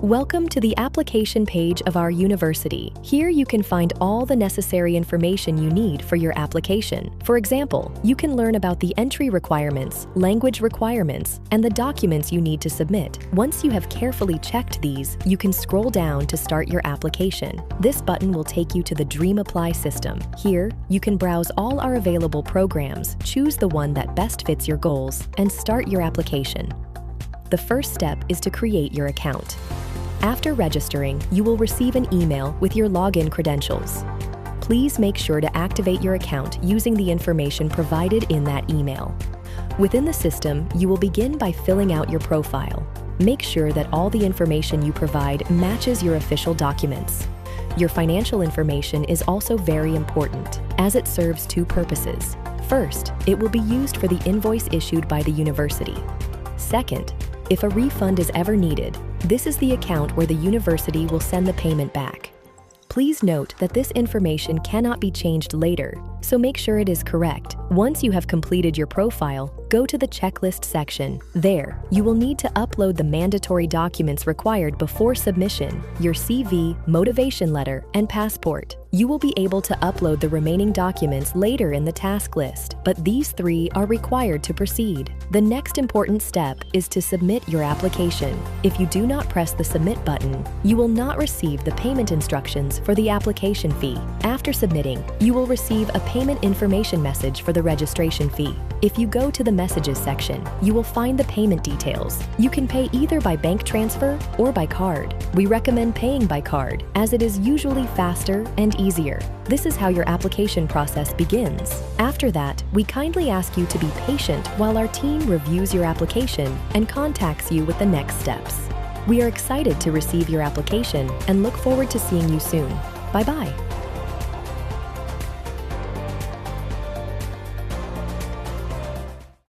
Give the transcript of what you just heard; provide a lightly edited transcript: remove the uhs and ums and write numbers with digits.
Welcome to the application page of our university. Here you can find all the necessary information you need for your application. For example, you can learn about the entry requirements, language requirements, and the documents you need to submit. Once you have carefully checked these, you can scroll down to start your application. This button will take you to the Dreamapply system. Here, you can browse all our available programs, choose the one that best fits your goals, and start your application. The first step is to create your account. After registering, you will receive an email with your login credentials. Please make sure to activate your account using the information provided in that email. Within the system, you will begin by filling out your profile. Make sure that all the information you provide matches your official documents. Your financial information is also very important, as it serves two purposes. First, it will be used for the invoice issued by the university. Second, if a refund is ever needed, this is the account where the university will send the payment back. Please note that this information cannot be changed later, so make sure it is correct. Once you have completed your profile, go to the checklist section. There, you will need to upload the mandatory documents required before submission: your CV, motivation letter, and passport. You will be able to upload the remaining documents later in the task list, but these three are required to proceed. The next important step is to submit your application. If you do not press the submit button, you will not receive the payment instructions for the application fee. After submitting, you will receive a payment information message for the registration fee. If you go to the messages section, you will find the payment details. You can pay either by bank transfer or by card. We recommend paying by card, as it is usually faster and easier. This is how your application process begins. After that, we kindly ask you to be patient while our team reviews your application and contacts you with the next steps. We are excited to receive your application and look forward to seeing you soon. Bye-bye.